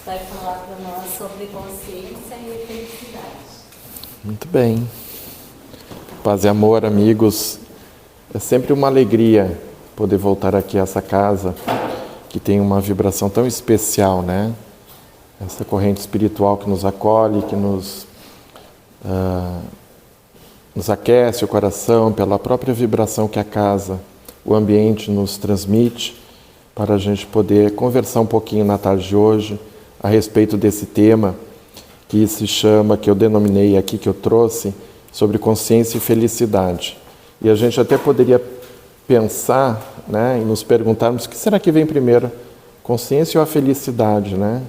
vai falar para nós sobre consciência e felicidade. Muito bem. Paz e amor, amigos. É sempre uma alegria poder voltar aqui a essa casa que tem uma vibração tão especial, né? Essa corrente espiritual que nos acolhe, que nos aquece o coração pela própria vibração que a casa, o ambiente nos transmite, para a gente poder conversar um pouquinho na tarde de hoje a respeito desse tema que se chama, que eu denominei aqui, que eu trouxe, sobre consciência e felicidade. E a gente até poderia pensar, né, e nos perguntarmos, o que será que vem primeiro, consciência ou a felicidade, né?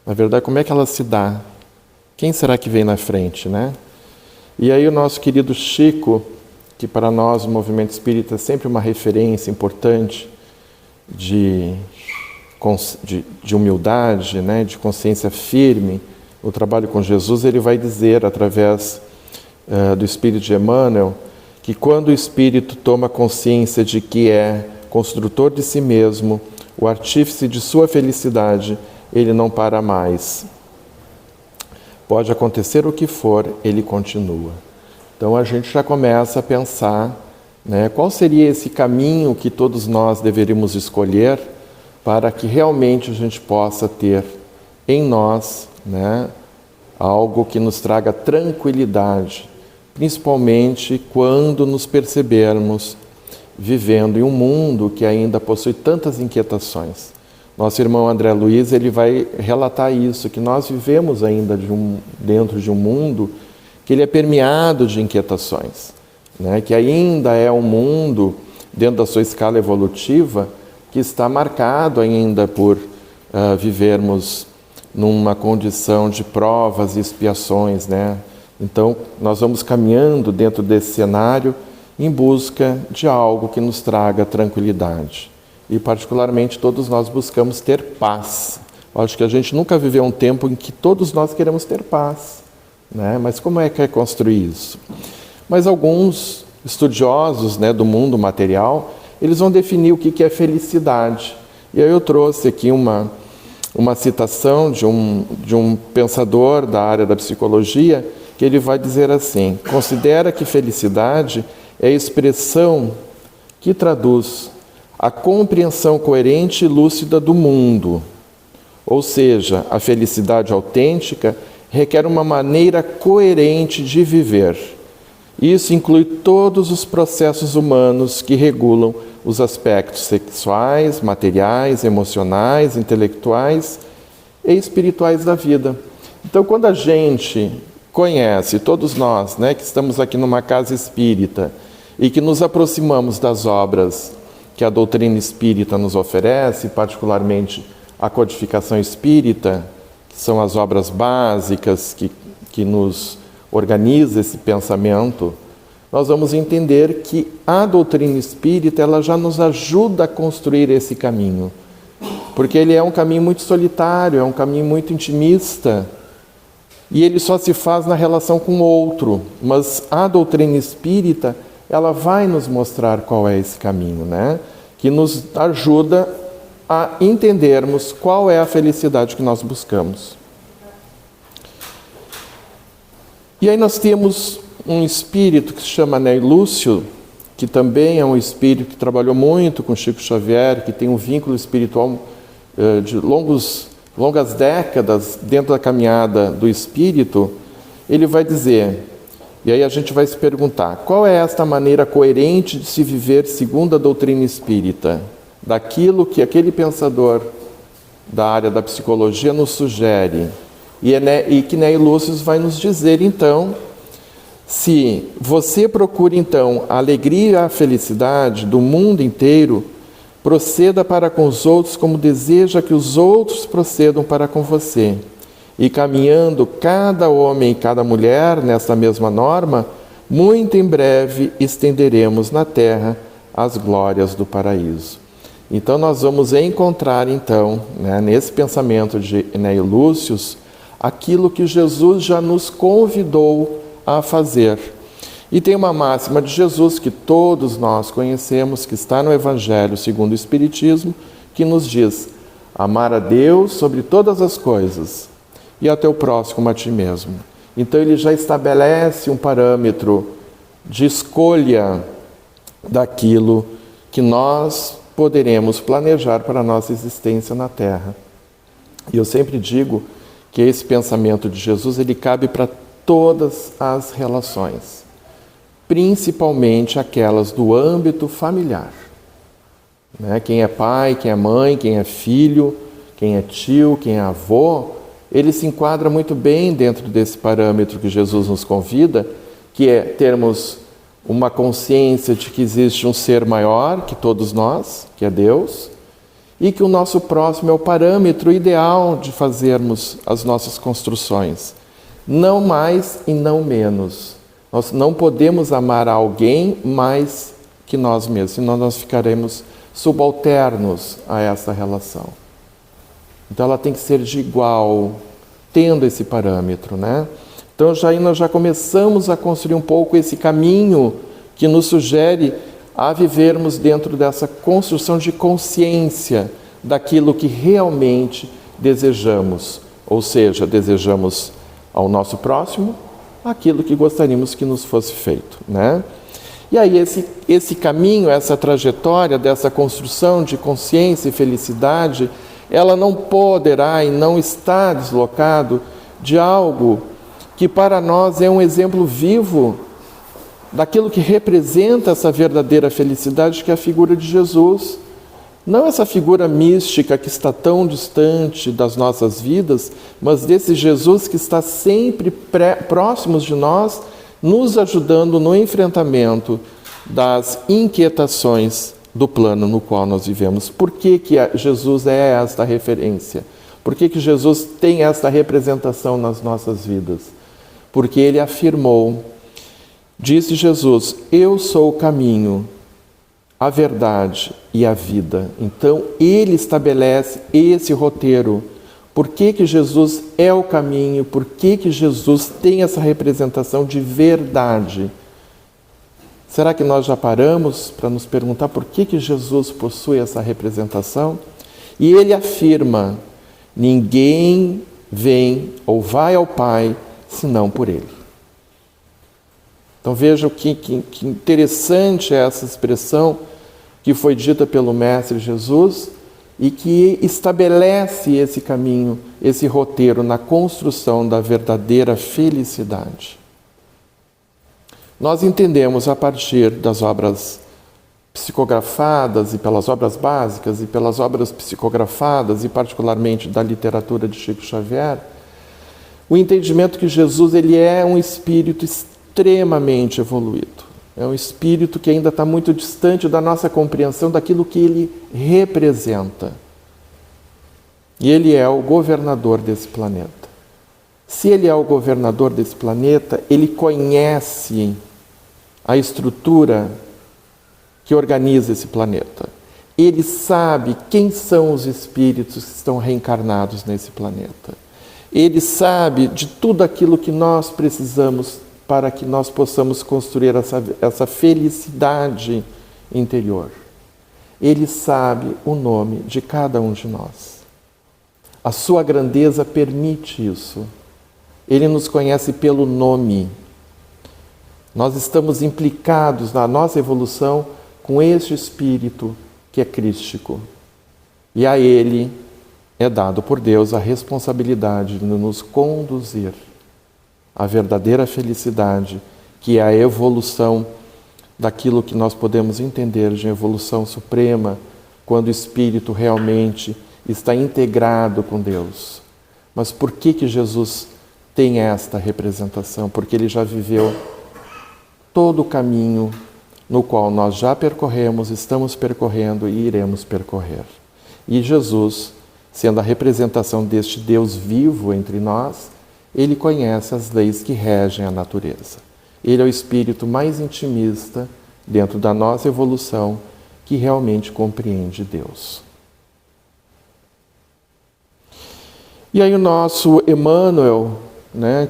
Na verdade, como é que ela se dá? Quem será que vem na frente, né? E aí o nosso querido Chico, que para nós o movimento espírita é sempre uma referência importante de humildade, né, de consciência firme, o trabalho com Jesus, ele vai dizer, através do Espírito de Emmanuel, que quando o Espírito toma consciência de que é construtor de si mesmo, o artífice de sua felicidade, ele não para mais. Pode acontecer o que for, ele continua. Então a gente já começa a pensar, né, qual seria esse caminho que todos nós deveríamos escolher para que realmente a gente possa ter em nós, né, algo que nos traga tranquilidade, principalmente quando nos percebermos vivendo em um mundo que ainda possui tantas inquietações. Nosso irmão André Luiz, ele vai relatar isso, que nós vivemos ainda dentro de um mundo que ele é permeado de inquietações, né? Que ainda é um mundo, dentro da sua escala evolutiva, que está marcado ainda por vivermos numa condição de provas e expiações, né? Então, nós vamos caminhando dentro desse cenário em busca de algo que nos traga tranquilidade. E, particularmente, todos nós buscamos ter paz. Eu acho que a gente nunca viveu um tempo em que todos nós queremos ter paz, né? Mas como é que é construir isso? Mas alguns estudiosos, né, do mundo material, eles vão definir o que é felicidade. E aí eu trouxe aqui uma citação de um pensador da área da psicologia, que ele vai dizer assim: considera que felicidade é a expressão que traduz a compreensão coerente e lúcida do mundo. Ou seja, a felicidade autêntica requer uma maneira coerente de viver. Isso inclui todos os processos humanos que regulam os aspectos sexuais, materiais, emocionais, intelectuais e espirituais da vida. Então, quando a gente conhece, todos nós, né, que estamos aqui numa casa espírita e que nos aproximamos das obras que a doutrina espírita nos oferece, particularmente a codificação espírita, que são as obras básicas que nos organiza esse pensamento, nós vamos entender que a doutrina espírita ela já nos ajuda a construir esse caminho, porque ele é um caminho muito solitário, é um caminho muito intimista, e ele só se faz na relação com o outro, mas a doutrina espírita ela vai nos mostrar qual é esse caminho, né? Que nos ajuda a entendermos qual é a felicidade que nós buscamos. E aí nós temos um espírito que se chama Ney Lúcio, que também é um espírito que trabalhou muito com Chico Xavier, que tem um vínculo espiritual de longas décadas dentro da caminhada do espírito. Ele vai dizer, e aí a gente vai se perguntar, qual é esta maneira coerente de se viver segundo a doutrina espírita? Daquilo que aquele pensador da área da psicologia nos sugere. E que Ney Lúcio vai nos dizer, então, se você procura, então, a alegria e a felicidade do mundo inteiro, proceda para com os outros como deseja que os outros procedam para com você. E caminhando cada homem e cada mulher nessa mesma norma, muito em breve estenderemos na terra as glórias do paraíso. Então nós vamos encontrar, então, né, nesse pensamento de Ney Lúcio, aquilo que Jesus já nos convidou a fazer. E tem uma máxima de Jesus que todos nós conhecemos, que está no Evangelho segundo o Espiritismo, que nos diz: Amar a Deus sobre todas as coisas e até o próximo a ti mesmo. Então ele já estabelece um parâmetro de escolha daquilo que nós poderemos planejar para a nossa existência na Terra. E eu sempre digo que esse pensamento de Jesus, ele cabe para todas as relações, principalmente aquelas do âmbito familiar. Quem é pai, quem é mãe, quem é filho, quem é tio, quem é avô, ele se enquadra muito bem dentro desse parâmetro que Jesus nos convida, que é termos uma consciência de que existe um ser maior que todos nós, que é Deus, e que o nosso próximo é o parâmetro ideal de fazermos as nossas construções. Não mais e não menos. Nós não podemos amar alguém mais que nós mesmos, senão nós ficaremos subalternos a essa relação. Então ela tem que ser de igual, tendo esse parâmetro, Então nós já começamos a construir um pouco esse caminho que nos sugere a vivermos dentro dessa construção de consciência daquilo que realmente desejamos, ou seja, desejamos ao nosso próximo aquilo que gostaríamos que nos fosse feito, E aí esse caminho, essa trajetória dessa construção de consciência e felicidade, ela não poderá e não está deslocado de algo que para nós é um exemplo vivo daquilo que representa essa verdadeira felicidade, que é a figura de Jesus. Não essa figura mística que está tão distante das nossas vidas, mas desse Jesus que está sempre próximo de nós, nos ajudando no enfrentamento das inquietações do plano no qual nós vivemos. Por que Jesus é esta referência? Por que Jesus tem esta representação nas nossas vidas? Porque ele afirmou, disse Jesus, eu sou o caminho, a verdade e a vida. Então, ele estabelece esse roteiro. Por que Jesus é o caminho? Por que Jesus tem essa representação de verdade? Será que nós já paramos para nos perguntar por que Jesus possui essa representação? E ele afirma, ninguém vem ou vai ao Pai senão por ele. Então vejam que interessante é essa expressão que foi dita pelo Mestre Jesus e que estabelece esse caminho, esse roteiro na construção da verdadeira felicidade. Nós entendemos a partir das obras psicografadas e pelas obras básicas e pelas obras psicografadas e particularmente da literatura de Chico Xavier, o entendimento que Jesus ele é um espírito extremamente evoluído. É um espírito que ainda está muito distante da nossa compreensão daquilo que ele representa. E ele é o governador desse planeta. Se ele é o governador desse planeta, ele conhece a estrutura que organiza esse planeta. Ele sabe quem são os espíritos que estão reencarnados nesse planeta. Ele sabe de tudo aquilo que nós precisamos para que nós possamos construir essa felicidade interior. Ele sabe o nome de cada um de nós. A sua grandeza permite isso. Ele nos conhece pelo nome. Nós estamos implicados na nossa evolução com este espírito que é crístico. E a ele é dado por Deus a responsabilidade de nos conduzir à verdadeira felicidade, que é a evolução daquilo que nós podemos entender de evolução suprema, quando o espírito realmente está integrado com Deus. Mas por que Jesus tem esta representação? Porque ele já viveu todo o caminho no qual nós já percorremos, estamos percorrendo e iremos percorrer. E Jesus, sendo a representação deste Deus vivo entre nós, ele conhece as leis que regem a natureza. Ele é o espírito mais intimista dentro da nossa evolução que realmente compreende Deus. E aí o nosso Emmanuel,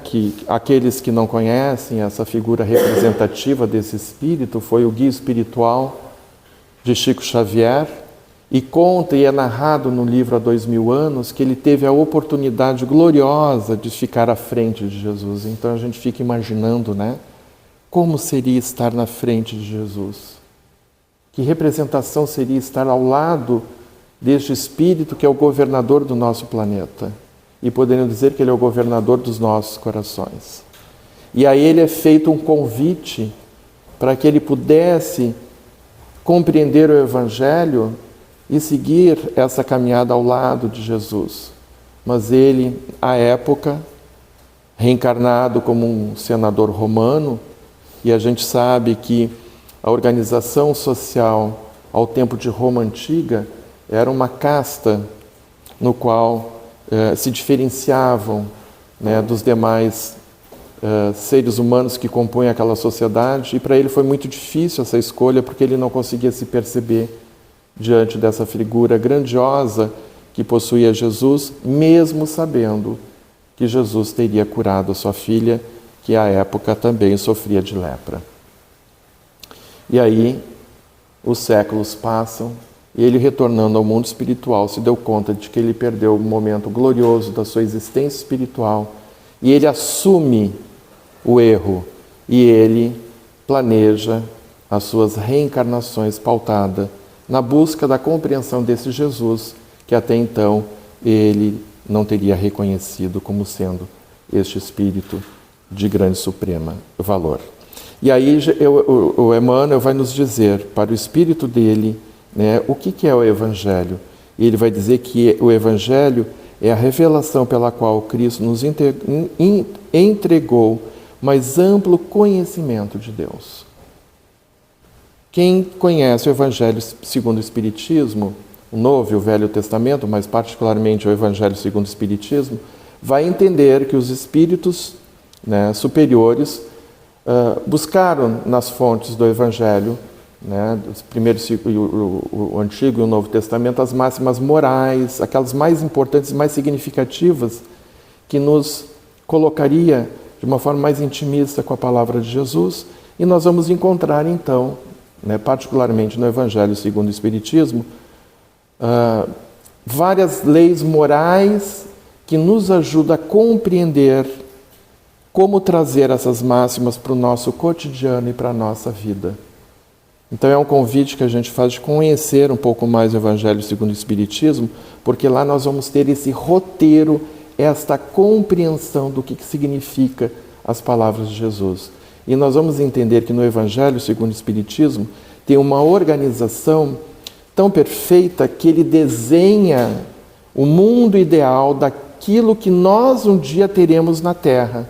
que aqueles que não conhecem essa figura representativa desse espírito, foi o guia espiritual de Chico Xavier, E conta, e é narrado no livro há 2000 anos, que ele teve a oportunidade gloriosa de ficar à frente de Jesus. Então a gente fica imaginando, né? Como seria estar na frente de Jesus? Que representação seria estar ao lado deste Espírito que é o governador do nosso planeta? E podendo dizer que ele é o governador dos nossos corações. E a ele é feito um convite para que ele pudesse compreender o Evangelho e seguir essa caminhada ao lado de Jesus. Mas ele, à época, reencarnado como um senador romano, e a gente sabe que a organização social ao tempo de Roma Antiga era uma casta no qual se diferenciavam, né, dos demais seres humanos que compõem aquela sociedade, e para ele foi muito difícil essa escolha, porque ele não conseguia se perceber diante dessa figura grandiosa que possuía Jesus, mesmo sabendo que Jesus teria curado a sua filha, que à época também sofria de lepra. E aí, os séculos passam, e ele, retornando ao mundo espiritual, se deu conta de que ele perdeu o momento glorioso da sua existência espiritual, e ele assume o erro, e ele planeja as suas reencarnações pautada na busca da compreensão desse Jesus, que até então ele não teria reconhecido como sendo este Espírito de grande suprema valor. E aí o Emmanuel vai nos dizer, para o Espírito dele, né, o que é o Evangelho. E ele vai dizer que o Evangelho é a revelação pela qual Cristo nos entregou mais amplo conhecimento de Deus. Quem conhece o Evangelho segundo o Espiritismo, o Novo e o Velho Testamento, mas particularmente o Evangelho segundo o Espiritismo, vai entender que os espíritos, né, superiores buscaram nas fontes do Evangelho, né, o Antigo e o Novo Testamento, as máximas morais, aquelas mais importantes e mais significativas que nos colocaria de uma forma mais intimista com a palavra de Jesus, e nós vamos encontrar então, né, particularmente no Evangelho segundo o Espiritismo, várias leis morais que nos ajudam a compreender como trazer essas máximas para o nosso cotidiano e para a nossa vida. Então é um convite que a gente faz de conhecer um pouco mais o Evangelho segundo o Espiritismo, porque lá nós vamos ter esse roteiro, esta compreensão do que significa as palavras de Jesus. E nós vamos entender que no Evangelho segundo o Espiritismo tem uma organização tão perfeita que ele desenha o mundo ideal daquilo que nós um dia teremos na Terra.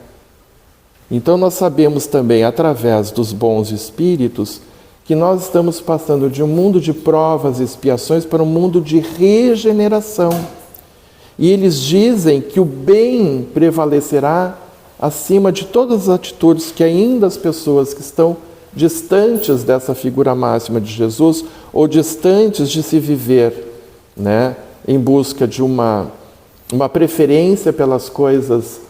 Então nós sabemos também, através dos bons espíritos, que nós estamos passando de um mundo de provas e expiações para um mundo de regeneração. E eles dizem que o bem prevalecerá acima de todas as atitudes que ainda as pessoas que estão distantes dessa figura máxima de Jesus ou distantes de se viver, né, em busca de uma preferência pelas coisas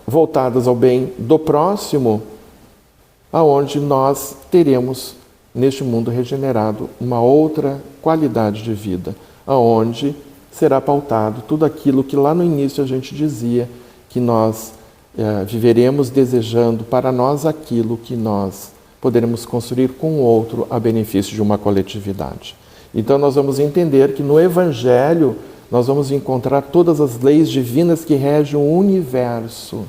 voltadas ao bem do próximo, aonde nós teremos neste mundo regenerado uma outra qualidade de vida, aonde será pautado tudo aquilo que lá no início a gente dizia, que nós viveremos desejando para nós aquilo que nós poderemos construir com o outro a benefício de uma coletividade. Então nós vamos entender que no Evangelho nós vamos encontrar todas as leis divinas que regem o universo,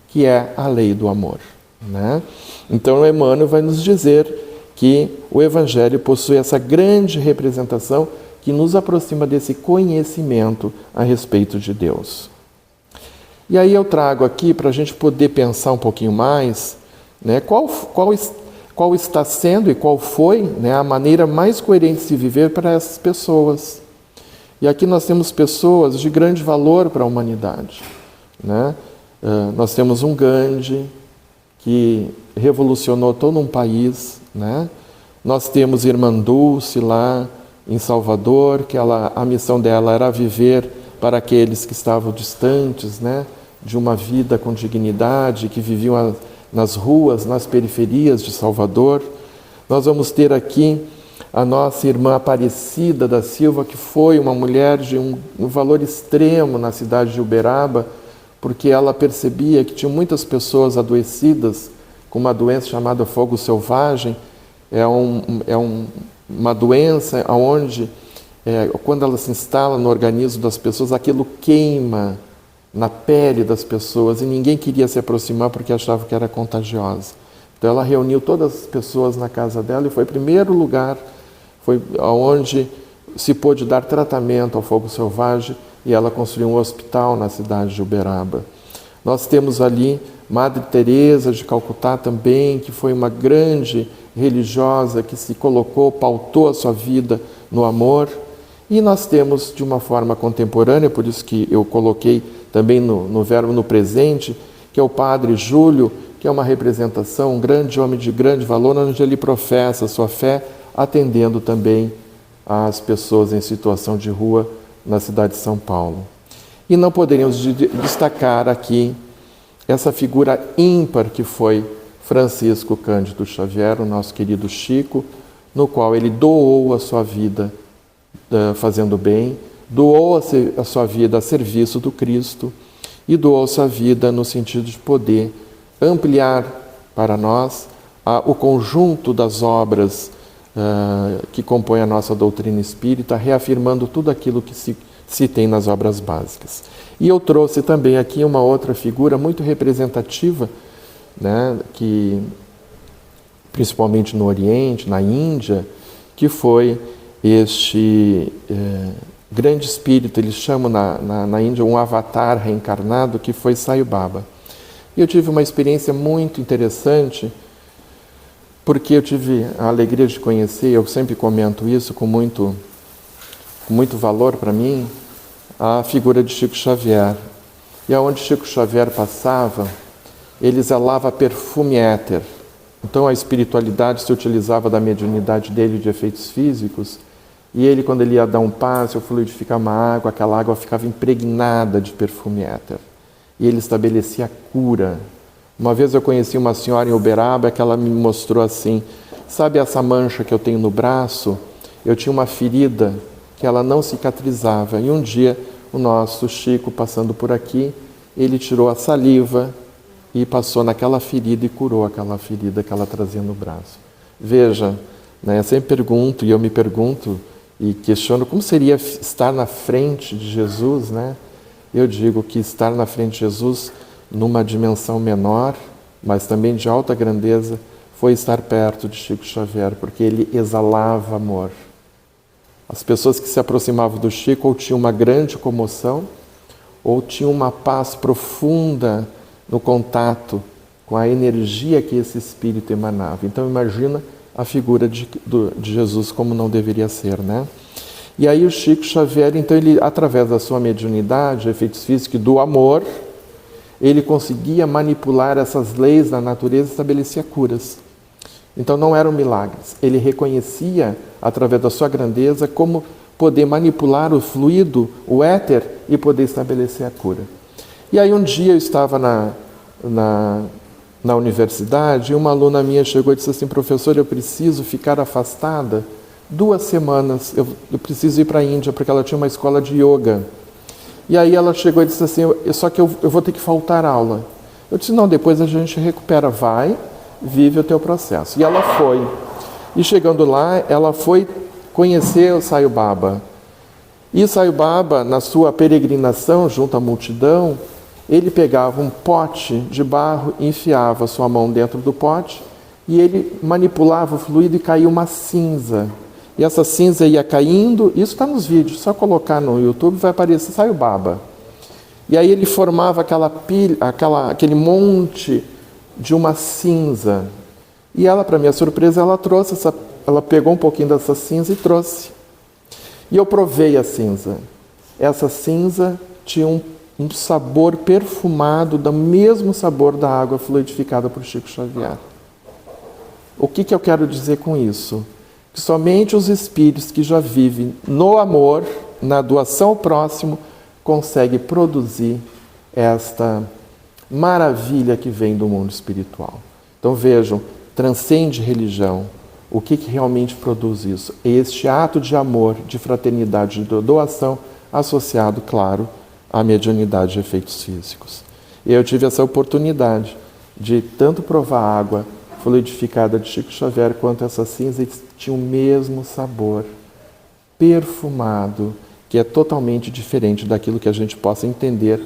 que é a lei do amor, né? Então Emmanuel vai nos dizer que o Evangelho possui essa grande representação que nos aproxima desse conhecimento a respeito de Deus. E aí eu trago aqui para a gente poder pensar um pouquinho mais, né, qual está sendo e qual foi, né, a maneira mais coerente de se viver para essas pessoas. E aqui nós temos pessoas de grande valor para a humanidade, né? Nós temos um Gandhi, que revolucionou todo um país, né? Nós temos Irmã Dulce lá em Salvador, que a missão dela era viver para aqueles que estavam distantes, né, de uma vida com dignidade, que viviam nas ruas, nas periferias de Salvador. Nós vamos ter aqui a nossa irmã Aparecida da Silva, que foi uma mulher de um valor extremo na cidade de Uberaba, porque ela percebia que tinha muitas pessoas adoecidas com uma doença chamada fogo selvagem. Uma doença onde, quando ela se instala no organismo das pessoas, aquilo queima na pele das pessoas e ninguém queria se aproximar porque achava que era contagiosa. Então ela reuniu todas as pessoas na casa dela e foi o primeiro lugar, foi onde se pôde dar tratamento ao fogo selvagem, e ela construiu um hospital na cidade de Uberaba. Nós temos ali Madre Teresa de Calcutá também, que foi uma grande religiosa que se colocou, pautou a sua vida no amor. E nós temos de uma forma contemporânea, por isso que eu coloquei também no verbo no presente, que é o Padre Júlio, que é uma representação, um grande homem de grande valor, onde ele professa a sua fé, atendendo também as pessoas em situação de rua na cidade de São Paulo. E não poderíamos destacar aqui essa figura ímpar que foi Francisco Cândido Xavier, o nosso querido Chico, no qual ele doou a sua vida fazendo bem, doou a sua vida a serviço do Cristo e doou a sua vida no sentido de poder ampliar para nós o conjunto das obras que compõem a nossa doutrina espírita, reafirmando tudo aquilo que se tem nas obras básicas. E eu trouxe também aqui uma outra figura muito representativa, né, que, principalmente no Oriente, na Índia, que foi este grande espírito, eles chamam na Índia um avatar reencarnado, que foi Sai Baba. E eu tive uma experiência muito interessante, porque eu tive a alegria de conhecer, eu sempre comento isso com muito valor para mim, a figura de Chico Xavier. E aonde Chico Xavier passava, ele exalava perfume éter. Então a espiritualidade se utilizava da mediunidade dele de efeitos físicos, e ele, quando ele ia dar um passo, fluidificar uma água, aquela água ficava impregnada de perfume éter. E ele estabelecia cura. Uma vez eu conheci uma senhora em Uberaba que ela me mostrou assim, sabe essa mancha que eu tenho no braço? Eu tinha uma ferida que ela não cicatrizava. E um dia, o nosso Chico, passando por aqui, ele tirou a saliva e passou naquela ferida e curou aquela ferida que ela trazia no braço. Veja, né, eu sempre pergunto, e eu me pergunto e questiono, como seria estar na frente de Jesus, né? Eu digo que estar na frente de Jesus, numa dimensão menor, mas também de alta grandeza, foi estar perto de Chico Xavier, porque ele exalava amor. As pessoas que se aproximavam do Chico ou tinham uma grande comoção, ou tinham uma paz profunda no contato com a energia que esse espírito emanava. Então imagina a figura de Jesus como não deveria ser, né? E aí o Chico Xavier, então ele, através da sua mediunidade, efeitos físicos e do amor, ele conseguia manipular essas leis da natureza e estabelecia curas. Então não eram milagres. Ele reconhecia, através da sua grandeza, como poder manipular o fluido, o éter, e poder estabelecer a cura. E aí um dia eu estava na universidade e uma aluna minha chegou e disse assim, professor, eu preciso ficar afastada 2 semanas, eu preciso ir para a Índia, porque ela tinha uma escola de yoga. E aí ela chegou e disse assim, só que eu vou ter que faltar aula. Eu disse, não, depois a gente recupera, vai, vive o teu processo. E ela foi. E chegando lá, ela foi conhecer o Sai Baba. E o Sai Baba, na sua peregrinação junto à multidão, ele pegava um pote de barro, enfiava sua mão dentro do pote e ele manipulava o fluido e caía uma cinza. E essa cinza ia caindo, isso está nos vídeos, só colocar no YouTube vai aparecer Sai Baba. E aí ele formava aquele monte de uma cinza. E ela, para minha surpresa, ela pegou um pouquinho dessa cinza e trouxe. E eu provei a cinza. Essa cinza tinha um sabor perfumado, do mesmo sabor da água fluidificada por Chico Xavier. O que eu quero dizer com isso? Que somente os espíritos que já vivem no amor, na doação ao próximo, conseguem produzir esta maravilha que vem do mundo espiritual. Então vejam, transcende religião. O que realmente produz isso? É este ato de amor, de fraternidade, de doação, associado, claro, à mediunidade de efeitos físicos. E eu tive essa oportunidade de tanto provar a água fluidificada de Chico Xavier quanto essa cinza, eles tinham o mesmo sabor, perfumado, que é totalmente diferente daquilo que a gente possa entender,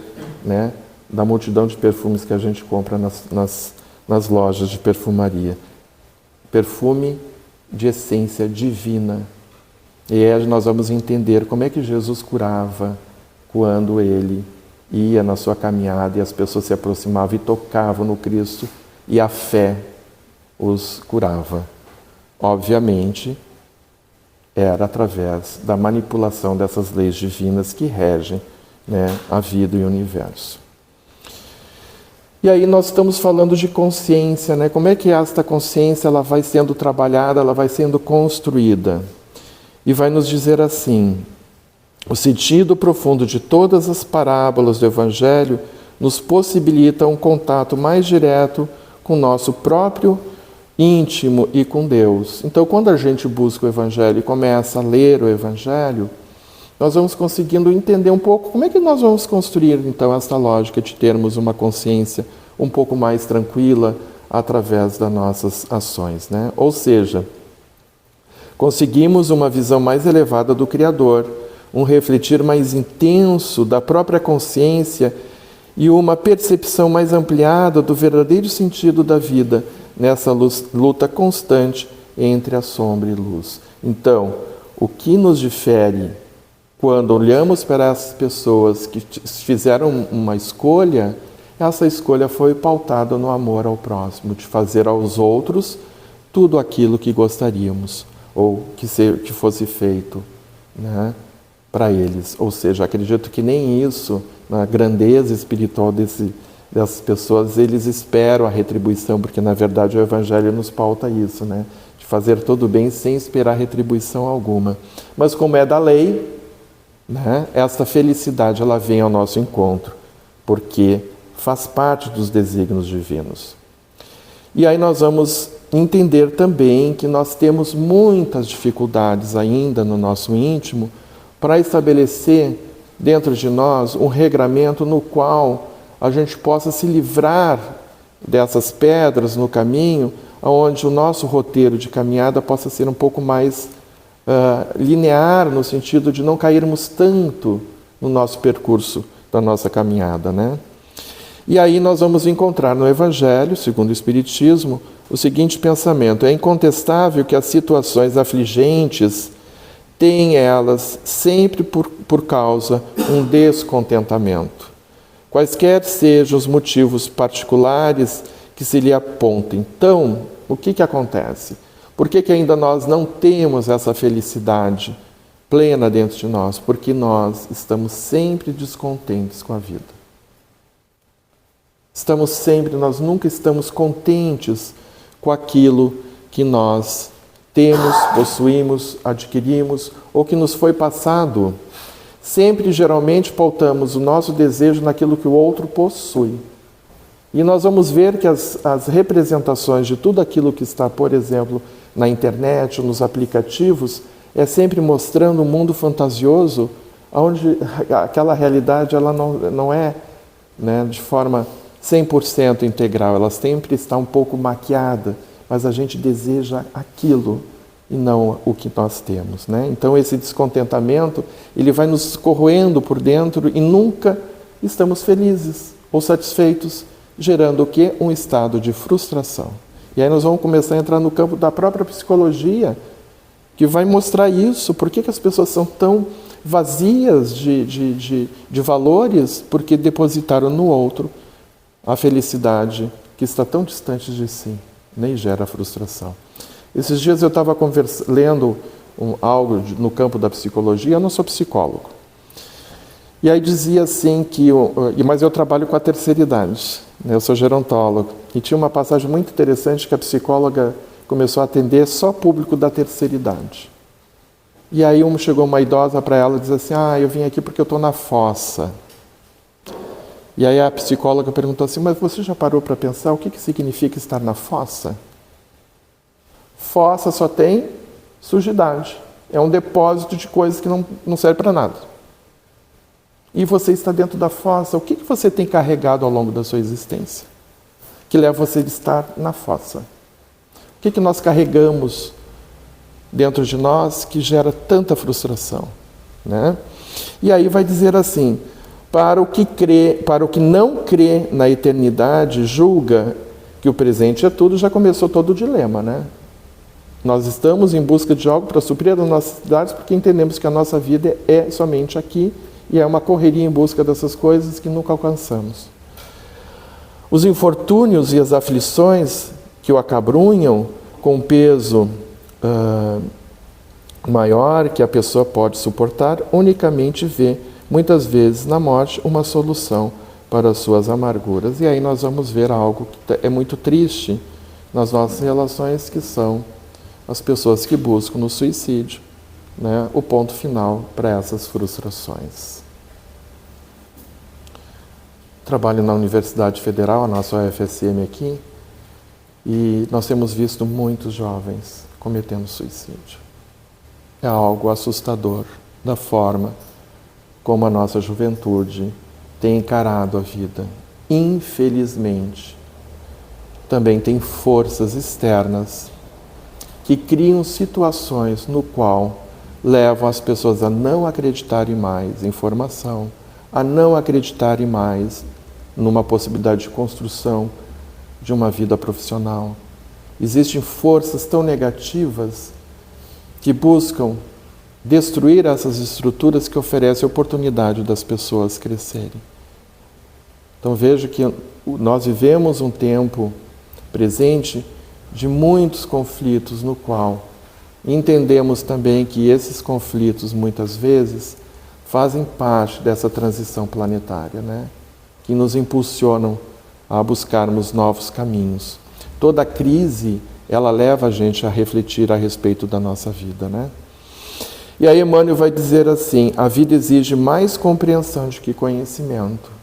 né, da multidão de perfumes que a gente compra nas lojas de perfumaria. Perfume de essência divina. E aí nós vamos entender como é que Jesus curava quando ele ia na sua caminhada e as pessoas se aproximavam e tocavam no Cristo e a fé os curava. Obviamente, era através da manipulação dessas leis divinas que regem, né, a vida e o universo. E aí nós estamos falando de consciência, né? Como é que esta consciência ela vai sendo trabalhada, ela vai sendo construída? E vai nos dizer assim: o sentido profundo de todas as parábolas do Evangelho nos possibilita um contato mais direto com o nosso próprio íntimo e com Deus. Então, quando a gente busca o Evangelho e começa a ler o Evangelho, nós vamos conseguindo entender um pouco como é que nós vamos construir, então, esta lógica de termos uma consciência um pouco mais tranquila através das nossas ações, né? Ou seja, conseguimos uma visão mais elevada do Criador, um refletir mais intenso da própria consciência e uma percepção mais ampliada do verdadeiro sentido da vida nessa luta constante entre a sombra e luz. Então, o que nos difere quando olhamos para essas pessoas que fizeram uma escolha, essa escolha foi pautada no amor ao próximo, de fazer aos outros tudo aquilo que gostaríamos, ou que fosse feito, né, para eles. Ou seja, acredito que nem isso, na grandeza espiritual dessas pessoas, eles esperam a retribuição, porque na verdade o Evangelho nos pauta isso, né, de fazer todo o bem sem esperar retribuição alguma. Mas como é da lei, né, essa felicidade ela vem ao nosso encontro, porque faz parte dos desígnios divinos. E aí nós vamos entender também que nós temos muitas dificuldades ainda no nosso íntimo para estabelecer dentro de nós um regramento no qual a gente possa se livrar dessas pedras no caminho, onde o noso roteiro de caminhada possa ser um pouco mais linear, no sentido de não cairmos tanto no nosso percurso da nossa caminhada, né? E aí nós vamos encontrar no Evangelho, segundo o Espiritismo, o seguinte pensamento: é incontestável que as situações afligentes têm elas sempre por causa um descontentamento. Quaisquer sejam os motivos particulares que se lhe apontem. Então, o que acontece? Por que ainda nós não temos essa felicidade plena dentro de nós? Porque nós estamos sempre descontentes com a vida. Nós nunca estamos contentes com aquilo que nós temos, possuímos, adquirimos ou que nos foi passado. Sempre, geralmente, pautamos o nosso desejo naquilo que o outro possui. E nós vamos ver que as representações de tudo aquilo que está, por exemplo, na internet ou nos aplicativos, é sempre mostrando um mundo fantasioso, onde aquela realidade ela não é, né, de forma 100% integral, ela sempre está um pouco maquiada, mas a gente deseja aquilo e não o que nós temos, né? Então esse descontentamento, ele vai nos corroendo por dentro e nunca estamos felizes ou satisfeitos, gerando o quê? Um estado de frustração. E aí nós vamos começar a entrar no campo da própria psicologia, que vai mostrar isso. Por que as pessoas são tão vazias de valores? Porque depositaram no outro a felicidade que está tão distante de si, nem gera frustração. Esses dias eu estava lendo algo no campo da psicologia, eu não sou psicólogo. E aí dizia assim mas eu trabalho com a terceira idade, né? Eu sou gerontólogo. E tinha uma passagem muito interessante que a psicóloga começou a atender só público da terceira idade. E aí chegou uma idosa para ela e disse assim: eu vim aqui porque eu estou na fossa. E aí a psicóloga perguntou assim: mas você já parou para pensar o que significa estar na fossa? Fossa só tem sujidade. É um depósito de coisas que não serve para nada. E você está dentro da fossa. O que você tem carregado ao longo da sua existência? Que leva você a estar na fossa. O que nós carregamos dentro de nós que gera tanta frustração, né? E aí vai dizer assim: para o que não crê na eternidade, julga que o presente é tudo. Já começou todo o dilema, né? Nós estamos em busca de algo para suprir as nossas necessidades porque entendemos que a nossa vida é somente aqui e é uma correria em busca dessas coisas que nunca alcançamos. Os infortúnios e as aflições que o acabrunham com peso maior que a pessoa pode suportar, unicamente vê, muitas vezes, na morte, uma solução para as suas amarguras. E aí nós vamos ver algo que é muito triste nas nossas relações, que são as pessoas que buscam no suicídio, né, o ponto final para essas frustrações. Trabalho na Universidade Federal, a nossa UFSM aqui, e nós temos visto muitos jovens cometendo suicídio. É algo assustador da forma como a nossa juventude tem encarado a vida. Infelizmente, também tem forças externas que criam situações no qual levam as pessoas a não acreditarem mais em formação, a não acreditarem mais numa possibilidade de construção de uma vida profissional. Existem forças tão negativas que buscam destruir essas estruturas que oferecem a oportunidade das pessoas crescerem. Então veja que nós vivemos um tempo presente de muitos conflitos, no qual entendemos também que esses conflitos muitas vezes fazem parte dessa transição planetária, né? Que nos impulsionam a buscarmos novos caminhos. Toda crise, ela leva a gente a refletir a respeito da nossa vida, né? E aí Emmanuel vai dizer assim: a vida exige mais compreensão do que conhecimento.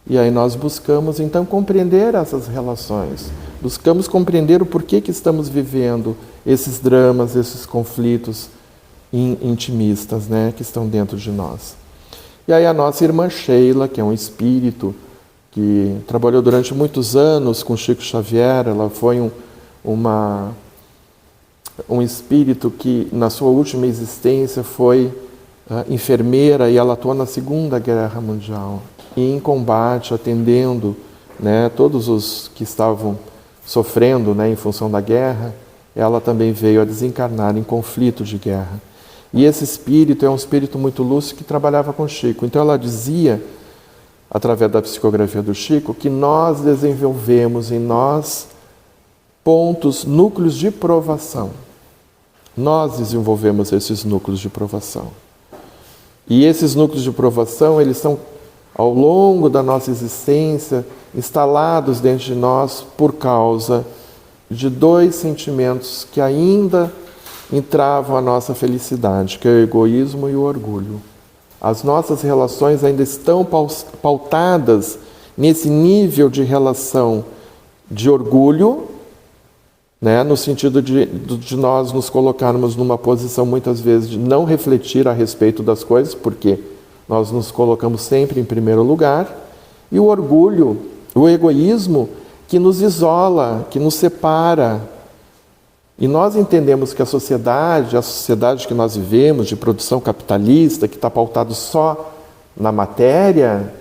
E aí nós buscamos então compreender essas relações, buscamos compreender o porquê que estamos vivendo esses dramas, esses conflitos intimistas, né, que estão dentro de nós. E aí a nossa irmã Sheila, que é um espírito que trabalhou durante muitos anos com Chico Xavier, ela foi um espírito que na sua última existência foi enfermeira, e ela atuou na Segunda Guerra Mundial, e em combate, atendendo, né, todos os que estavam sofrendo, né, em função da guerra. Ela também veio a desencarnar em conflito de guerra. E esse espírito é um espírito muito lúcido que trabalhava com Chico. Então ela dizia, através da psicografia do Chico, que nós desenvolvemos em nós núcleos de provação. Nós desenvolvemos esses núcleos de provação. E esses núcleos de provação, eles são, ao longo da nossa existência, instalados dentro de nós por causa de dois sentimentos que ainda entravam a nossa felicidade, que é o egoísmo e o orgulho. As nossas relações ainda estão pautadas nesse nível de relação de orgulho, né, no sentido de nós nos colocarmos numa posição muitas vezes de não refletir a respeito das coisas, porque nós nos colocamos sempre em primeiro lugar, e o orgulho, o egoísmo, que nos isola, que nos separa. E nós entendemos que a sociedade que nós vivemos, de produção capitalista, que está pautado só na matéria,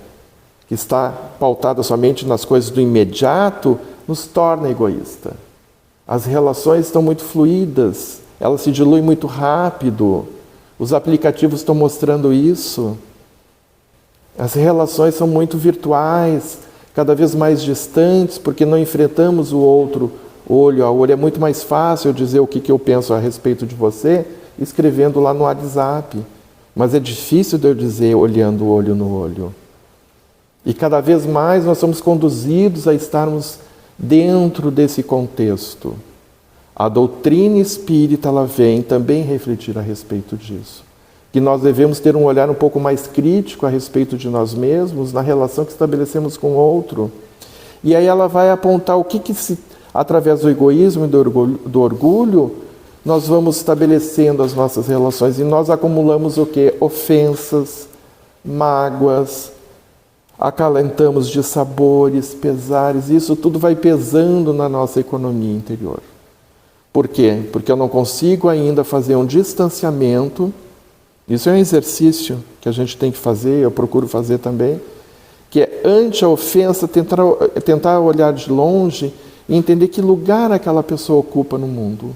que está pautada somente nas coisas do imediato, nos torna egoísta. As relações estão muito fluídas, elas se diluem muito rápido. Os aplicativos estão mostrando isso. As relações são muito virtuais, cada vez mais distantes, porque não enfrentamos o outro olho a olho. É muito mais fácil eu dizer o que eu penso a respeito de você escrevendo lá no WhatsApp. Mas é difícil de eu dizer olhando o olho no olho. E cada vez mais nós somos conduzidos a estarmos dentro desse contexto. A doutrina espírita, ela vem também refletir a respeito disso. Que nós devemos ter um olhar um pouco mais crítico a respeito de nós mesmos, na relação que estabelecemos com o outro. E aí ela vai apontar através do egoísmo e do orgulho, nós vamos estabelecendo as nossas relações e nós acumulamos o quê? Ofensas, mágoas, acalentamos de sabores, pesares, e isso tudo vai pesando na nossa economia interior. Por quê? Porque eu não consigo ainda fazer um distanciamento. Isso é um exercício que a gente tem que fazer, eu procuro fazer também, que é, ante a ofensa, tentar olhar de longe e entender que lugar aquela pessoa ocupa no mundo,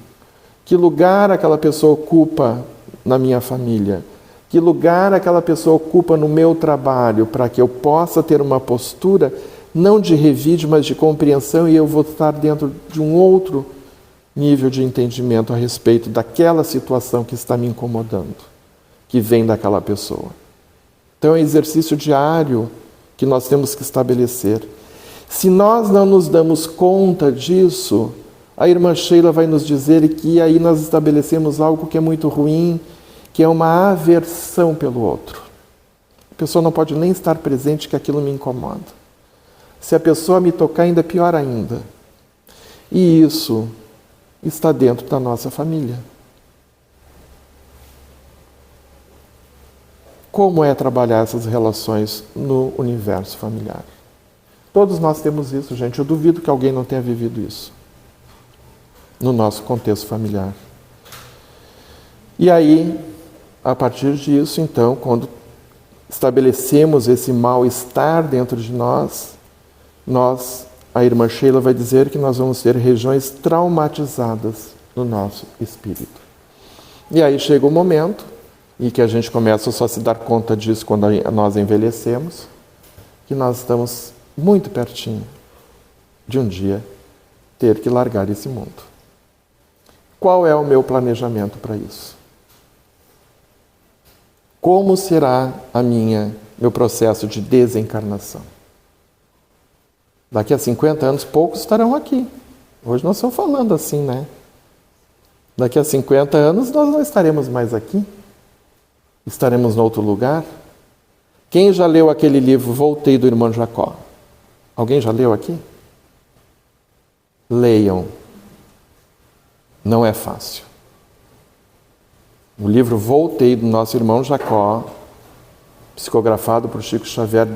que lugar aquela pessoa ocupa na minha família, que lugar aquela pessoa ocupa no meu trabalho, para que eu possa ter uma postura não de revide, mas de compreensão, e eu vou estar dentro de um outro nível de entendimento a respeito daquela situação que está me incomodando, que vem daquela pessoa. Então é um exercício diário que nós temos que estabelecer. Se nós não nos damos conta disso, a irmã Sheila vai nos dizer que aí nós estabelecemos algo que é muito ruim, que é uma aversão pelo outro. A pessoa não pode nem estar presente, que aquilo me incomoda. Se a pessoa me tocar, ainda é pior ainda. E isso está dentro da nossa família. Como é trabalhar essas relações no universo familiar? Todos nós temos isso, gente. Eu duvido que alguém não tenha vivido isso no nosso contexto familiar. E aí, a partir disso, então, quando estabelecemos esse mal-estar dentro de nós, a irmã Sheila vai dizer que nós vamos ter regiões traumatizadas no nosso espírito. E aí chega o momento em que a gente começa só a se dar conta disso quando nós envelhecemos, que nós estamos muito pertinho de um dia ter que largar esse mundo. Qual é o meu planejamento para isso? Como será meu processo de desencarnação? Daqui a 50 anos, poucos estarão aqui. Hoje nós estamos falando assim, né? Daqui a 50 anos, nós não estaremos mais aqui. Estaremos em outro lugar. Quem já leu aquele livro Voltei, do irmão Jacó? Alguém já leu aqui? Leiam. Não é fácil. O livro Voltei, do nosso irmão Jacó, psicografado por Chico Xavier,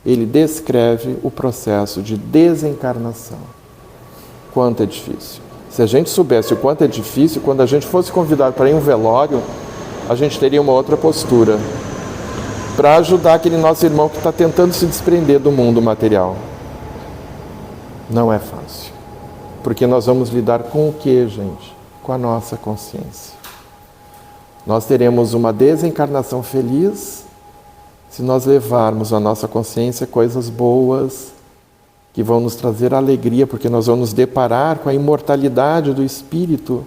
ele descreve o processo de desencarnação. Quanto é difícil. Se a gente soubesse o quanto é difícil, quando a gente fosse convidado para ir em um velório, a gente teria uma outra postura para ajudar aquele nosso irmão que está tentando se desprender do mundo material. Não é fácil. Porque nós vamos lidar com o quê, gente? Com a nossa consciência. Nós teremos uma desencarnação feliz se nós levarmos à nossa consciência coisas boas que vão nos trazer alegria, porque nós vamos nos deparar com a imortalidade do Espírito.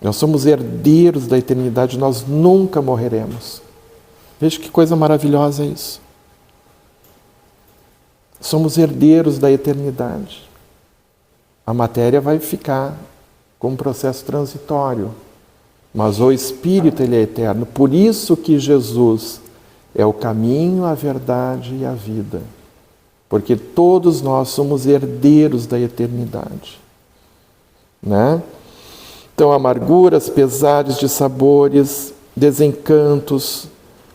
Nós somos herdeiros da eternidade, nós nunca morreremos. Veja que coisa maravilhosa isso. Somos herdeiros da eternidade. A matéria vai ficar como um processo transitório, mas o Espírito, ele é eterno. Por isso que Jesus é o caminho, a verdade e a vida. Porque todos nós somos herdeiros da eternidade. Né? Então, amarguras, pesares de sabores, desencantos,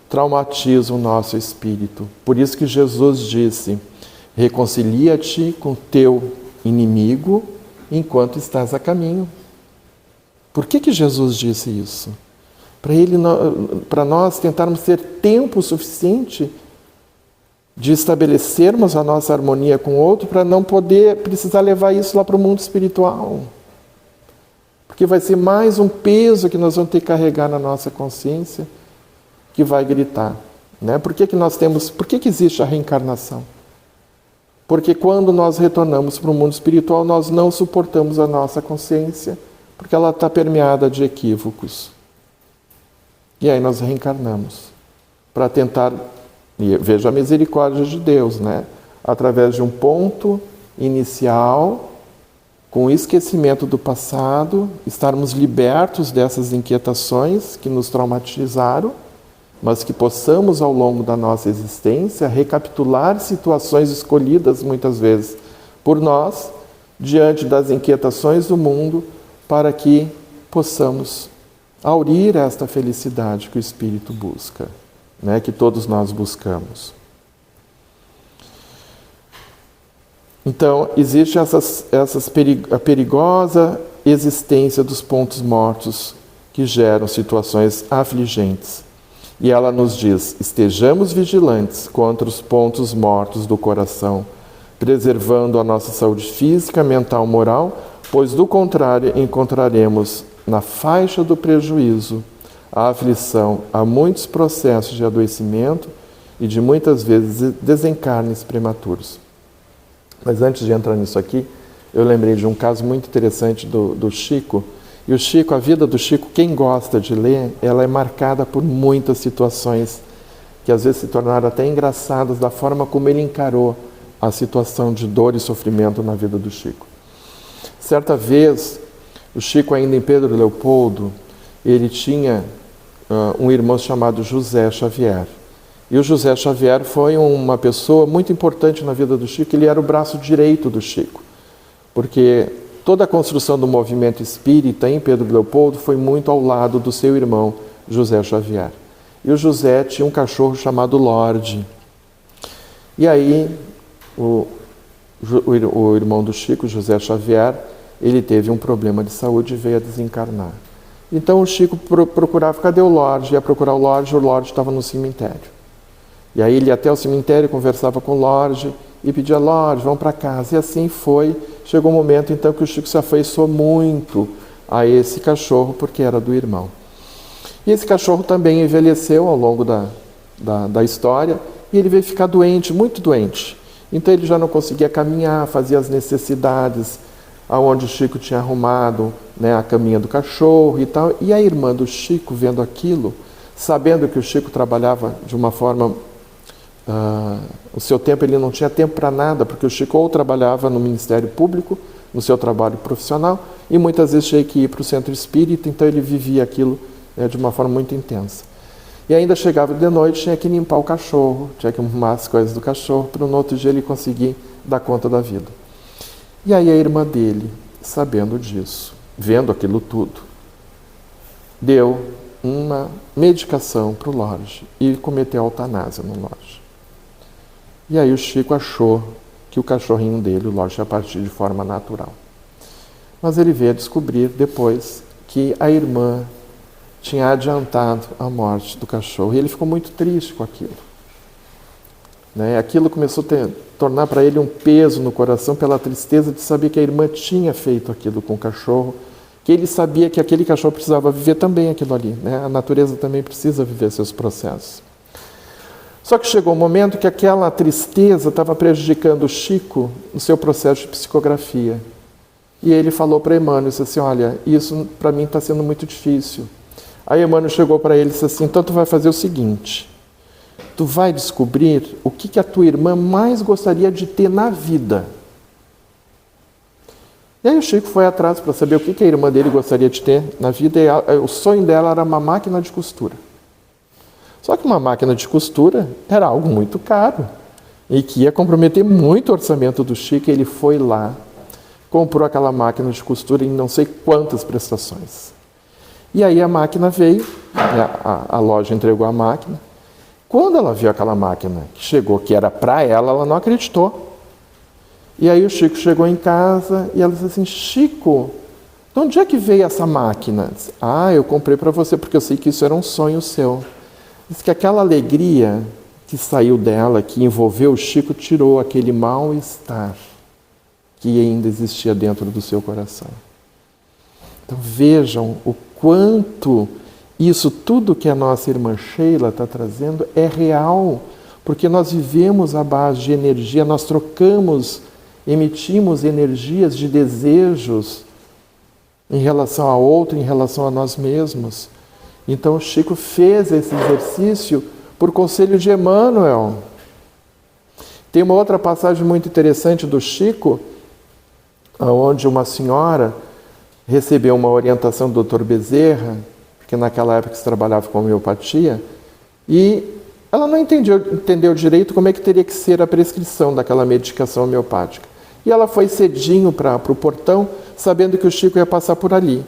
traumatizam o nosso espírito. Por isso que Jesus disse: reconcilia-te com teu inimigo enquanto estás a caminho. Por que Jesus disse isso? Para nós tentarmos ter tempo suficiente de estabelecermos a nossa harmonia com o outro, para não precisar levar isso lá para o mundo espiritual. Porque vai ser mais um peso que nós vamos ter que carregar na nossa consciência, que vai gritar. Né? Por que existe a reencarnação? Porque quando nós retornamos para o mundo espiritual, nós não suportamos a nossa consciência, porque ela está permeada de equívocos. E aí nós reencarnamos para tentar, e veja a misericórdia de Deus, né? Através de um ponto inicial, com o esquecimento do passado, estarmos libertos dessas inquietações que nos traumatizaram, mas que possamos, ao longo da nossa existência, recapitular situações escolhidas muitas vezes por nós, diante das inquietações do mundo, para que possamos aurir esta felicidade que o Espírito busca, né? Que todos nós buscamos. Então, existe a perigosa existência dos pontos mortos que geram situações afligentes. E ela nos diz: estejamos vigilantes contra os pontos mortos do coração, preservando a nossa saúde física, mental, moral, pois do contrário encontraremos na faixa do prejuízo a aflição a muitos processos de adoecimento e de muitas vezes desencarnes prematuros. Mas antes de entrar nisso aqui, eu lembrei de um caso muito interessante do Chico. E o Chico, a vida do Chico, quem gosta de ler, ela é marcada por muitas situações que às vezes se tornaram até engraçadas da forma como ele encarou a situação de dor e sofrimento na vida do Chico. Certa vez, o Chico, ainda em Pedro Leopoldo, ele tinha um irmão chamado José Xavier. E o José Xavier foi uma pessoa muito importante na vida do Chico. Ele era o braço direito do Chico, porque toda a construção do movimento espírita em Pedro Leopoldo foi muito ao lado do seu irmão José Xavier. E o José tinha um cachorro chamado Lorde. E aí o irmão do Chico, José Xavier, ele teve um problema de saúde e veio a desencarnar. Então o Chico procurava, cadê o Lorde? Ia procurar o Lorde estava no cemitério. E aí ele ia até o cemitério, conversava com o Lorde e pedia: Lorde, vamos para casa. E assim foi. Chegou um momento então que o Chico se afeiçoou muito a esse cachorro, porque era do irmão. E esse cachorro também envelheceu ao longo da história e ele veio ficar doente, muito doente. Então ele já não conseguia caminhar, fazia as necessidades aonde o Chico tinha arrumado, né, a caminha do cachorro e tal. E a irmã do Chico, vendo aquilo, sabendo que o Chico trabalhava de uma forma... o seu tempo, ele não tinha tempo para nada, porque o Chico ou trabalhava no Ministério Público, no seu trabalho profissional, e muitas vezes tinha que ir para o centro espírita, então ele vivia aquilo, né, de uma forma muito intensa. E ainda chegava de noite, tinha que limpar o cachorro, tinha que arrumar as coisas do cachorro, para no outro dia ele conseguir dar conta da vida. E aí a irmã dele, sabendo disso, vendo aquilo tudo, deu uma medicação para o Lorde e cometeu eutanásia no Lorde. E aí o Chico achou que o cachorrinho dele, o Lorde, ia partir de forma natural. Mas ele veio a descobrir depois que a irmã tinha adiantado a morte do cachorro. E ele ficou muito triste com aquilo. Né? Aquilo começou a tornar para ele um peso no coração pela tristeza de saber que a irmã tinha feito aquilo com o cachorro, que ele sabia que aquele cachorro precisava viver também aquilo ali. Né? A natureza também precisa viver seus processos. Só que chegou um momento que aquela tristeza estava prejudicando o Chico no seu processo de psicografia. E ele falou para Emmanuel, disse assim: olha, isso para mim está sendo muito difícil. Aí Emmanuel chegou para ele e disse assim: então tu vai fazer o seguinte, tu vai descobrir o que a tua irmã mais gostaria de ter na vida. E aí o Chico foi atrás para saber o que a irmã dele gostaria de ter na vida, e o sonho dela era uma máquina de costura. Só que uma máquina de costura era algo muito caro e que ia comprometer muito o orçamento do Chico. Ele foi lá, comprou aquela máquina de costura em não sei quantas prestações. E aí a máquina veio, a loja entregou a máquina. Quando ela viu aquela máquina que chegou, que era para ela não acreditou. E aí o Chico chegou em casa e ela disse assim: Chico, de onde é que veio essa máquina? Disse, eu comprei para você porque eu sei que isso era um sonho seu. Diz que aquela alegria que saiu dela, que envolveu o Chico, tirou aquele mal-estar que ainda existia dentro do seu coração. Então vejam o quanto isso tudo que a nossa irmã Sheila está trazendo é real, porque nós vivemos à base de energia, nós trocamos, emitimos energias de desejos em relação a outro, em relação a nós mesmos. Então o Chico fez esse exercício por conselho de Emmanuel. Tem uma outra passagem muito interessante do Chico, onde uma senhora recebeu uma orientação do Dr. Bezerra, porque naquela época se trabalhava com homeopatia, E ela não entendeu direito como é que teria que ser a prescrição daquela medicação homeopática. E ela foi cedinho para o portão, sabendo que o Chico ia passar por ali.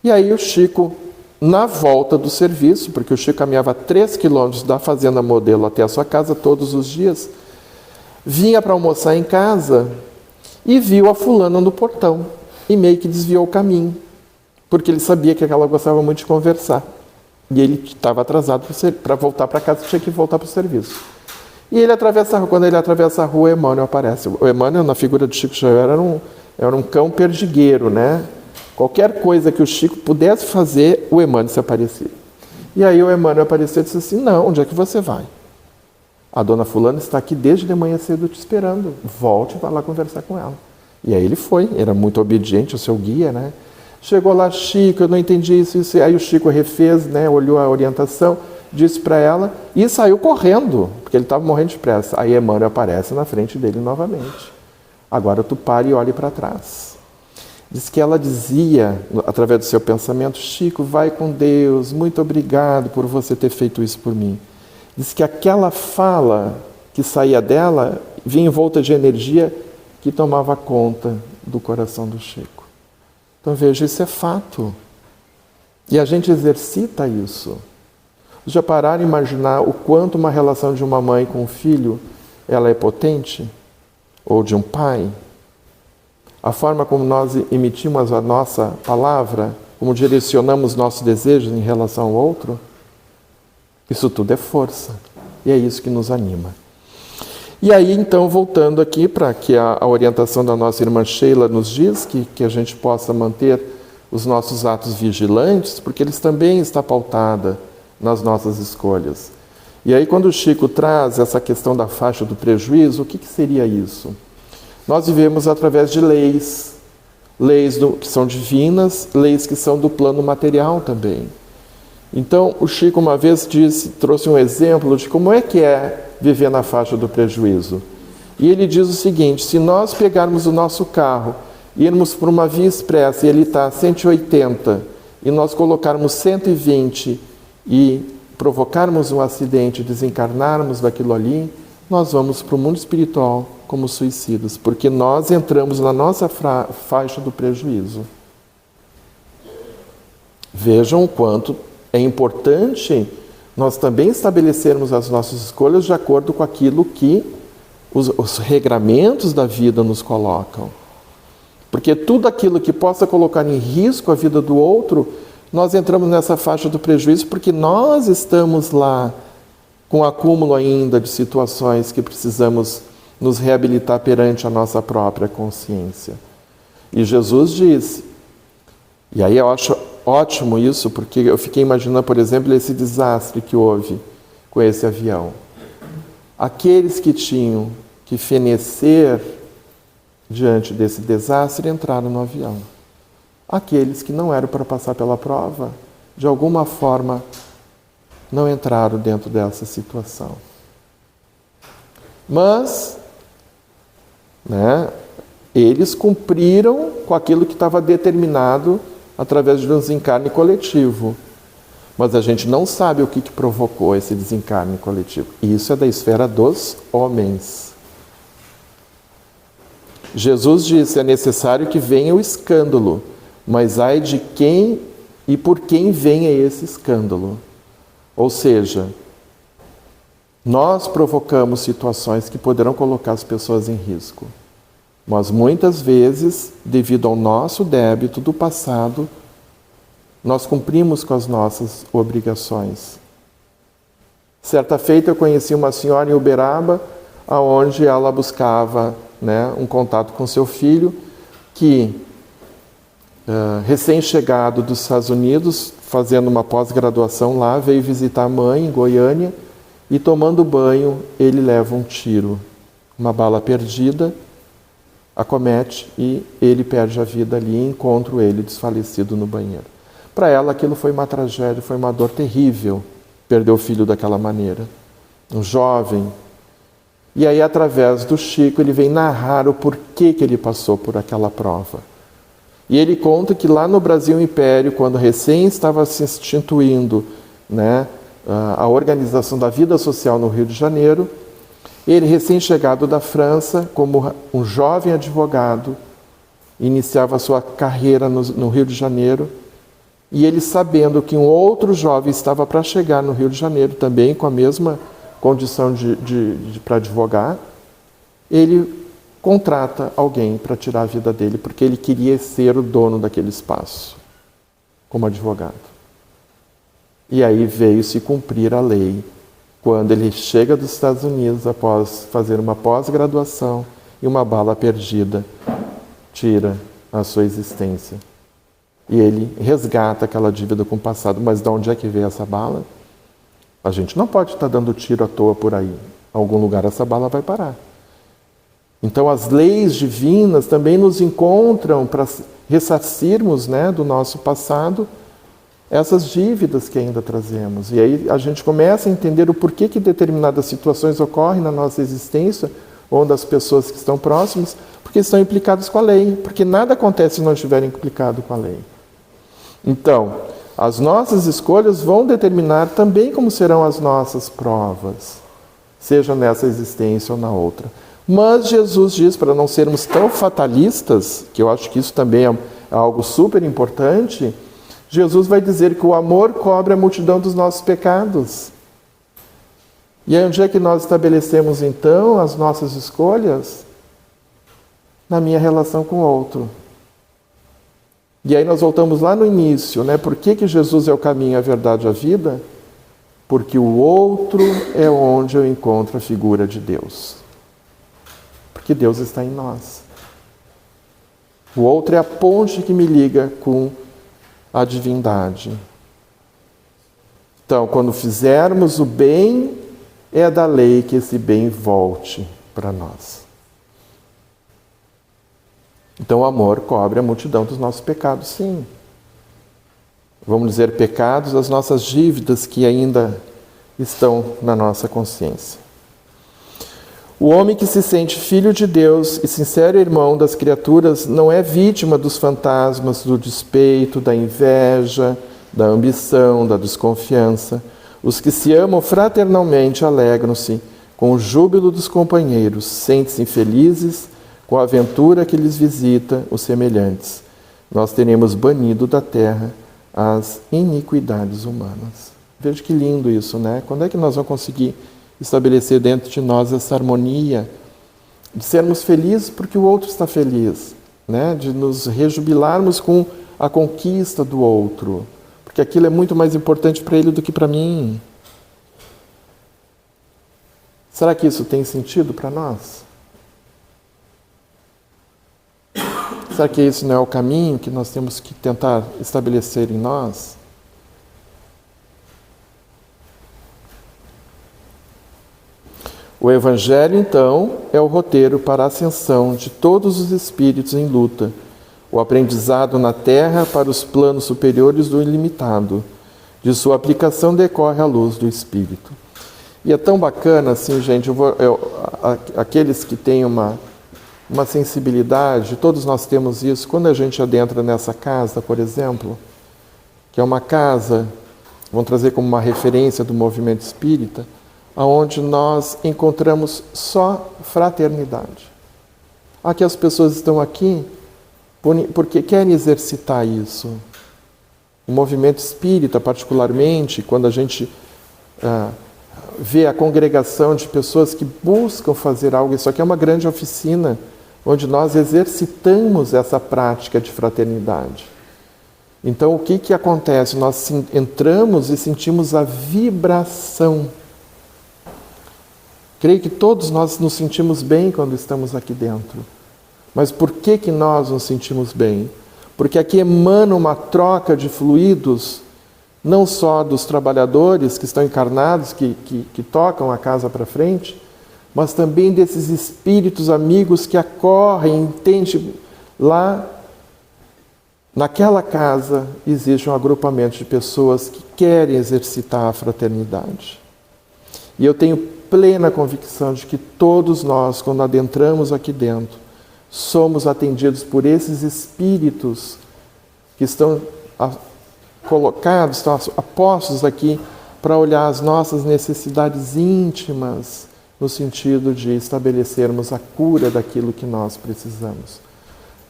E aí o Chico, na volta do serviço, porque o Chico caminhava 3 quilômetros da Fazenda Modelo até a sua casa todos os dias, vinha para almoçar em casa e viu a fulana no portão e meio que desviou o caminho, porque ele sabia que ela gostava muito de conversar. E ele estava atrasado para voltar para casa, tinha que voltar para o serviço. E ele atravessa a rua. Quando ele atravessa a rua, Emmanuel aparece. O Emmanuel, na figura de Chico Xavier, era um cão perdigueiro, né? Qualquer coisa que o Chico pudesse fazer, o Emmanuel se aparecia. E aí o Emmanuel apareceu e disse assim: não, onde é que você vai? A dona fulana está aqui desde de manhã cedo te esperando. Volte e vá lá conversar com ela. E aí ele foi, era muito obediente ao seu guia, né? Chegou lá, Chico, eu não entendi isso. Aí o Chico refez, né? Olhou a orientação, disse para ela e saiu correndo, porque ele estava morrendo de pressa. Aí Emmanuel aparece na frente dele novamente. Agora tu pare e olhe para trás. Diz que ela dizia, através do seu pensamento: Chico, vai com Deus, muito obrigado por você ter feito isso por mim. Diz que aquela fala que saía dela vinha envolta de energia que tomava conta do coração do Chico. Então veja, isso é fato. E a gente exercita isso. Já pararam a imaginar o quanto uma relação de uma mãe com um filho, ela é potente? Ou de um pai? A forma como nós emitimos a nossa palavra, como direcionamos nossos desejos em relação ao outro, isso tudo é força. E é isso que nos anima. E aí, então, voltando aqui para que a orientação da nossa irmã Sheila nos diz que a gente possa manter os nossos atos vigilantes, porque eles também estão pautados nas nossas escolhas. E aí, quando o Chico traz essa questão da faixa do prejuízo, o que seria isso? Nós vivemos através de leis que são divinas, leis que são do plano material também. Então, o Chico uma vez trouxe um exemplo de como é que é viver na faixa do prejuízo. E ele diz o seguinte: se nós pegarmos o nosso carro, irmos por uma via expressa e ele está a 180, e nós colocarmos 120 e provocarmos um acidente, desencarnarmos daquilo ali, nós vamos para o mundo espiritual como suicidas, porque nós entramos na nossa faixa do prejuízo. Vejam o quanto é importante nós também estabelecermos as nossas escolhas de acordo com aquilo que os regramentos da vida nos colocam. Porque tudo aquilo que possa colocar em risco a vida do outro, nós entramos nessa faixa do prejuízo porque nós estamos lá com acúmulo ainda de situações que precisamos nos reabilitar perante a nossa própria consciência. E Jesus disse, e aí eu acho ótimo isso, porque eu fiquei imaginando, por exemplo, esse desastre que houve com esse avião. Aqueles que tinham que fenecer diante desse desastre entraram no avião. Aqueles que não eram para passar pela prova, de alguma forma, não entraram dentro dessa situação. Mas, eles cumpriram com aquilo que estava determinado através de um desencarne coletivo. Mas a gente não sabe o que provocou esse desencarne coletivo. E isso é da esfera dos homens. Jesus disse, é necessário que venha o escândalo, mas ai de quem e por quem venha esse escândalo. Ou seja, nós provocamos situações que poderão colocar as pessoas em risco. Mas muitas vezes, devido ao nosso débito do passado, nós cumprimos com as nossas obrigações. Certa feita eu conheci uma senhora em Uberaba, onde ela buscava um contato com seu filho, que, recém-chegado dos Estados Unidos, fazendo uma pós-graduação lá, veio visitar a mãe em Goiânia e, tomando banho, ele leva um tiro. Uma bala perdida acomete e ele perde a vida ali e encontro ele desfalecido no banheiro. Para ela aquilo foi uma tragédia, foi uma dor terrível, perder o filho daquela maneira. Um jovem. E aí, através do Chico, ele vem narrar o porquê que ele passou por aquela prova. E ele conta que lá no Brasil Império, quando recém estava se instituindo a organização da vida social no Rio de Janeiro. Ele, recém-chegado da França, como um jovem advogado, iniciava a sua carreira no Rio de Janeiro, e ele, sabendo que um outro jovem estava para chegar no Rio de Janeiro, também com a mesma condição para advogar, ele contrata alguém para tirar a vida dele, porque ele queria ser o dono daquele espaço, como advogado. E aí veio se cumprir a lei, quando ele chega dos Estados Unidos após fazer uma pós-graduação e uma bala perdida tira a sua existência. E ele resgata aquela dívida com o passado. Mas de onde é que veio essa bala? A gente não pode estar dando tiro à toa por aí. Em algum lugar essa bala vai parar. Então as leis divinas também nos encontram para ressarcirmos, né, do nosso passado essas dívidas que ainda trazemos. E aí a gente começa a entender o porquê que determinadas situações ocorrem na nossa existência ou das pessoas que estão próximas, porque estão implicados com a lei. Porque nada acontece se não estiverem implicado com a lei. Então, as nossas escolhas vão determinar também como serão as nossas provas, seja nessa existência ou na outra. Mas Jesus diz, para não sermos tão fatalistas, que eu acho que isso também é algo super importante, Jesus vai dizer que o amor cobre a multidão dos nossos pecados. E aí onde é que nós estabelecemos então as nossas escolhas? Na minha relação com o outro. E aí nós voltamos lá no início, né? Por que Jesus é o caminho, a verdade e a vida? Porque o outro é onde eu encontro a figura de Deus. Porque Deus está em nós. O outro é a ponte que me liga com a divindade. Então, quando fizermos o bem, é da lei que esse bem volte para nós. Então o amor cobre a multidão dos nossos pecados, sim. Vamos dizer, pecados, as nossas dívidas que ainda estão na nossa consciência. O homem que se sente filho de Deus e sincero irmão das criaturas não é vítima dos fantasmas do despeito, da inveja, da ambição, da desconfiança. Os que se amam fraternalmente alegram-se com o júbilo dos companheiros, sentem-se felizes com a aventura que lhes visita os semelhantes. Nós teremos banido da terra as iniquidades humanas. Veja que lindo isso, né? Quando é que nós vamos conseguir estabelecer dentro de nós essa harmonia, de sermos felizes porque o outro está feliz, né? De nos rejubilarmos com a conquista do outro, porque aquilo é muito mais importante para ele do que para mim. Será que isso tem sentido para nós? Será que isso não é o caminho que nós temos que tentar estabelecer em nós? O Evangelho, então, é o roteiro para a ascensão de todos os espíritos em luta, o aprendizado na Terra para os planos superiores do ilimitado. De sua aplicação decorre a luz do Espírito. E é tão bacana, assim, gente, aqueles que têm uma sensibilidade, todos nós temos isso, quando a gente adentra nessa casa, por exemplo, que é uma casa, vamos trazer como uma referência do movimento espírita, onde nós encontramos só fraternidade. Aqui as pessoas estão aqui porque querem exercitar isso. O movimento espírita, particularmente, quando a gente vê a congregação de pessoas que buscam fazer algo, isso aqui é uma grande oficina, onde nós exercitamos essa prática de fraternidade. Então, o que acontece? Nós entramos e sentimos a vibração. Creio que todos nós nos sentimos bem quando estamos aqui dentro. Mas por que nós nos sentimos bem? Porque aqui emana uma troca de fluidos, não só dos trabalhadores que estão encarnados, que tocam a casa para frente, mas também desses espíritos amigos que acorrem, entende? Lá, naquela casa, existe um agrupamento de pessoas que querem exercitar a fraternidade. E eu tenho plena convicção de que todos nós, quando adentramos aqui dentro, somos atendidos por esses espíritos que estão colocados, estão apostos aqui para olhar as nossas necessidades íntimas, no sentido de estabelecermos a cura daquilo que nós precisamos.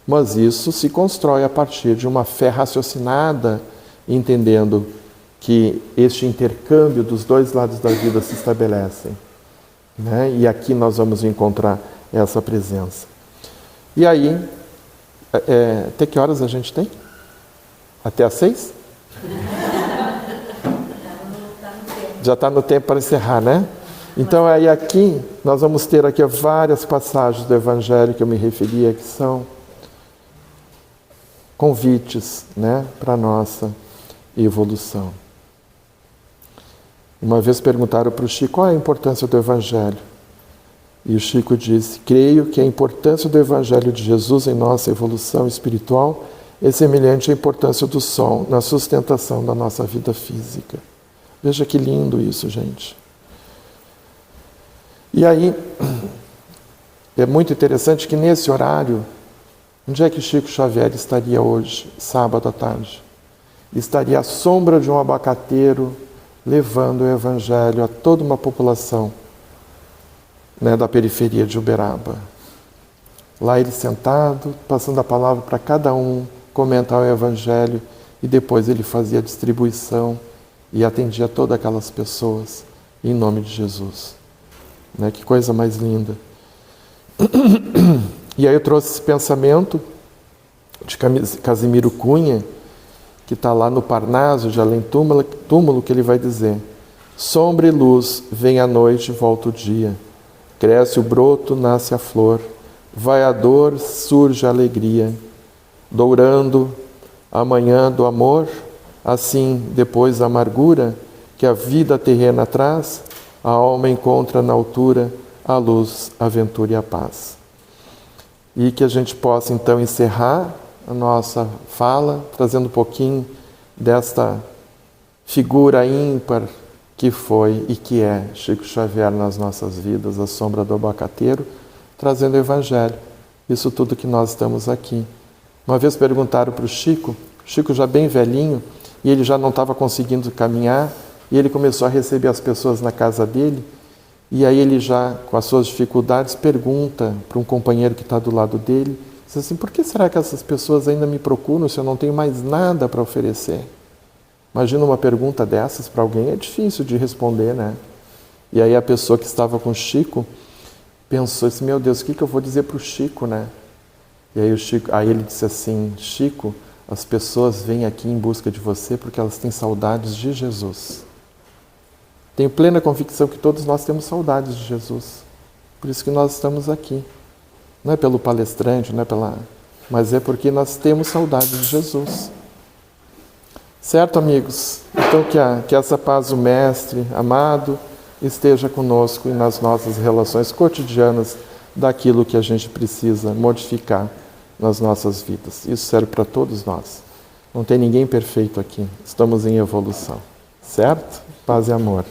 Mas isso se constrói a partir de uma fé raciocinada, entendendo que este intercâmbio dos dois lados da vida se estabelecem, né? E aqui nós vamos encontrar essa presença. E aí, até que horas a gente tem? Até às 6? Já está no tempo para encerrar, né? Então aí aqui, nós vamos ter aqui várias passagens do Evangelho que eu me referia, que são convites, né, para a nossa evolução. Uma vez perguntaram para o Chico qual é a importância do Evangelho. E o Chico disse: creio que a importância do Evangelho de Jesus em nossa evolução espiritual é semelhante à importância do sol na sustentação da nossa vida física. Veja que lindo isso, gente. E aí, é muito interessante que nesse horário, onde é que Chico Xavier estaria hoje, sábado à tarde? Estaria à sombra de um abacateiro, levando o Evangelho a toda uma população, né, da periferia de Uberaba. Lá ele sentado, passando a palavra para cada um, comentar o Evangelho, e depois ele fazia a distribuição e atendia todas aquelas pessoas, em nome de Jesus. Né, que coisa mais linda. E aí eu trouxe esse pensamento de Casimiro Cunha, que está lá no Parnaso, de Além Túmulo, que ele vai dizer: sombra e luz, vem a noite e volta o dia. Cresce o broto, nasce a flor. Vai a dor, surge a alegria. Dourando a manhã do amor, assim depois a amargura que a vida terrena traz, a alma encontra na altura a luz, a aventura e a paz. E que a gente possa então encerrar a nossa fala, trazendo um pouquinho desta figura ímpar que foi e que é Chico Xavier nas nossas vidas, a sombra do abacateiro, trazendo o Evangelho. Isso tudo que nós estamos aqui. Uma vez perguntaram para o Chico já bem velhinho, e ele já não estava conseguindo caminhar, e ele começou a receber as pessoas na casa dele, e aí ele já, com as suas dificuldades, pergunta para um companheiro que está do lado dele, diz assim: por que será que essas pessoas ainda me procuram se eu não tenho mais nada para oferecer? Imagina uma pergunta dessas para alguém, é difícil de responder, né? E aí a pessoa que estava com o Chico pensou assim: meu Deus, o que eu vou dizer para o Chico, né? E aí ele disse assim: Chico, as pessoas vêm aqui em busca de você porque elas têm saudades de Jesus. Tenho plena convicção que todos nós temos saudades de Jesus. Por isso que nós estamos aqui. Não é pelo palestrante, mas é porque nós temos saudade de Jesus. Certo, amigos? Então que essa paz do Mestre amado esteja conosco e nas nossas relações cotidianas daquilo que a gente precisa modificar nas nossas vidas. Isso serve para todos nós. Não tem ninguém perfeito aqui. Estamos em evolução. Certo? Paz e amor.